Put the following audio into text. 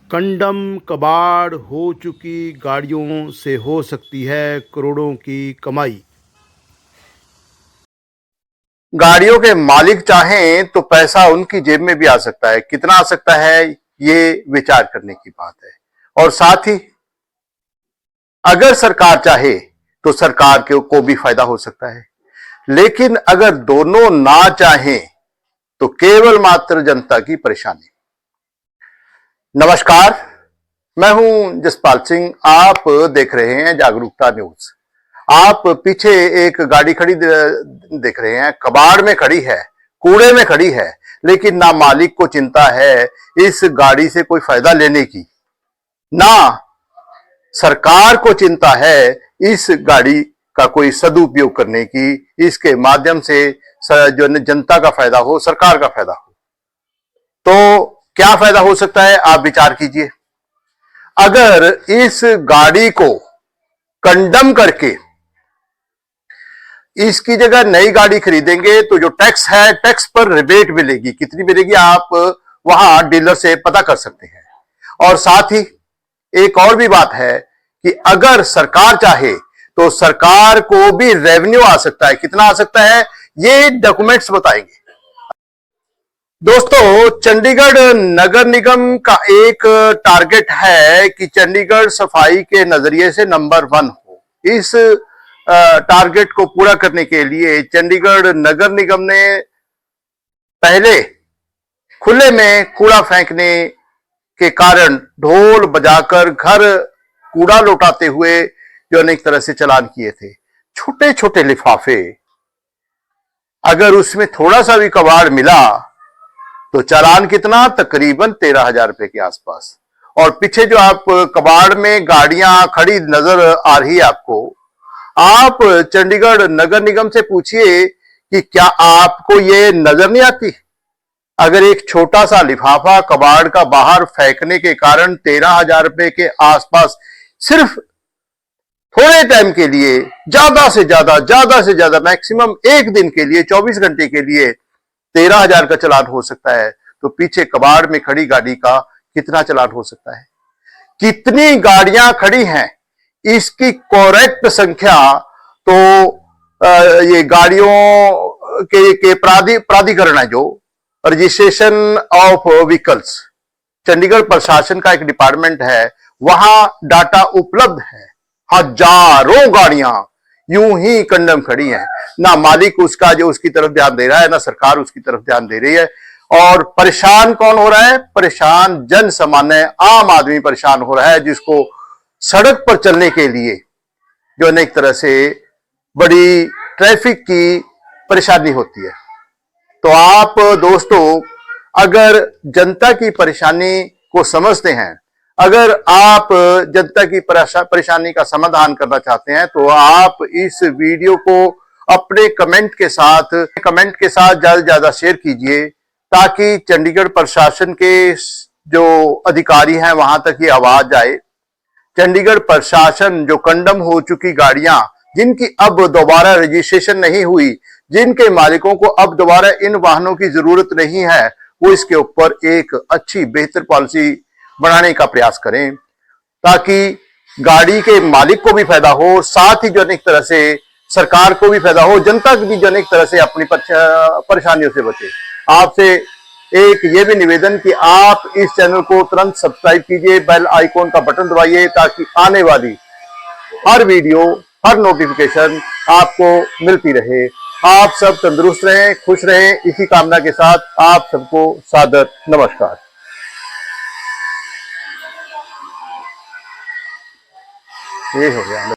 Condemn कबाड़ हो चुकी गाड़ियों से हो सकती है करोड़ों की कमाई। गाड़ियों के मालिक चाहें तो पैसा उनकी जेब में भी आ सकता है। कितना आ सकता है, ये विचार करने की बात है। और साथ ही अगर सरकार चाहे तो सरकार को भी फायदा हो सकता है। लेकिन अगर दोनों ना चाहें तो केवल मात्र जनता की परेशानी। नमस्कार, मैं हूं जसपाल सिंह। आप देख रहे हैं जागरूकता न्यूज। आप पीछे एक गाड़ी खड़ी देख रहे हैं, कबाड़ में खड़ी है, कूड़े में खड़ी है, लेकिन ना मालिक को चिंता है इस गाड़ी से कोई फायदा लेने की, ना सरकार को चिंता है इस गाड़ी का कोई सदुपयोग करने की, इसके माध्यम से जो जनता का फायदा हो, सरकार का फायदा हो। तो क्या फायदा हो सकता है, आप विचार कीजिए। अगर इस गाड़ी को कंडम करके इसकी जगह नई गाड़ी खरीदेंगे तो जो टैक्स है, टैक्स पर रिबेट मिलेगी। कितनी मिलेगी आप वहां डीलर से पता कर सकते हैं। और साथ ही एक और भी बात है कि अगर सरकार चाहे तो सरकार को भी रेवेन्यू आ सकता है। कितना आ सकता है, ये डॉक्यूमेंट्स बताएंगे। दोस्तों, चंडीगढ़ नगर निगम का एक टारगेट है कि चंडीगढ़ सफाई के नजरिए से नंबर 1 हो। इस टारगेट को पूरा करने के लिए चंडीगढ़ नगर निगम ने पहले खुले में कूड़ा फेंकने के कारण ढोल बजाकर घर कूड़ा लौटाते हुए जो अनेक तरह से चालान किए थे। छोटे छोटे लिफाफे, अगर उसमें थोड़ा सा भी कबाड़ मिला तो चालान कितना, तकरीबन 13,000 रुपए के आसपास। और पीछे जो आप कबाड़ में गाड़ियां खड़ी नजर आ रही है आपको, आप चंडीगढ़ नगर निगम से पूछिए कि क्या आपको ये नजर नहीं आती। अगर एक छोटा सा लिफाफा कबाड़ का बाहर फेंकने के कारण 13,000 रुपए के आसपास, सिर्फ थोड़े टाइम के लिए, ज्यादा से ज्यादा मैक्सिमम एक दिन के लिए, 24 घंटे के लिए 13,000 का चालान हो सकता है, तो पीछे कबाड़ में खड़ी गाड़ी का कितना चालान हो सकता है। कितनी गाड़ियां खड़ी हैं, इसकी करेक्ट संख्या तो ये गाड़ियों के प्राधिकरण है, जो रजिस्ट्रेशन ऑफ व्हीकल्स, चंडीगढ़ प्रशासन का एक डिपार्टमेंट है, वहां डाटा उपलब्ध है। हजारों गाड़ियां यूं ही कंडम खड़ी हैं। ना मालिक उसका जो उसकी तरफ ध्यान दे रहा है, ना सरकार उसकी तरफ ध्यान दे रही है। और परेशान कौन हो रहा है, परेशान जन सामान्य आम आदमी परेशान हो रहा है, जिसको सड़क पर चलने के लिए जो अनेक तरह से बड़ी ट्रैफिक की परेशानी होती है। तो आप दोस्तों, अगर जनता की परेशानी को समझते हैं, अगर आप जनता की परेशानी का समाधान करना चाहते हैं, तो आप इस वीडियो को अपने कमेंट के साथ ज्यादा से ज्यादा शेयर कीजिए, ताकि चंडीगढ़ प्रशासन के जो अधिकारी हैं वहां तक ये आवाज आए। चंडीगढ़ प्रशासन जो कंडम हो चुकी गाड़ियां, जिनकी अब दोबारा रजिस्ट्रेशन नहीं हुई, जिनके मालिकों को अब दोबारा इन वाहनों की जरूरत नहीं है, वो इसके ऊपर एक अच्छी बेहतर पॉलिसी बनाने का प्रयास करें, ताकि गाड़ी के मालिक को भी फायदा हो, साथ ही जो अनेक तरह से सरकार को भी फायदा हो, जनता की भी जो अनेक तरह से अपनी परेशानियों से बचे। आपसे एक ये भी निवेदन कि आप इस चैनल को तुरंत सब्सक्राइब कीजिए, बेल आइकॉन का बटन दबाइए, ताकि आने वाली हर वीडियो, हर नोटिफिकेशन आपको मिलती रहे। आप सब तंदुरुस्त रहें, खुश रहें, इसी कामना के साथ आप सबको सादर नमस्कार। ये हो गया।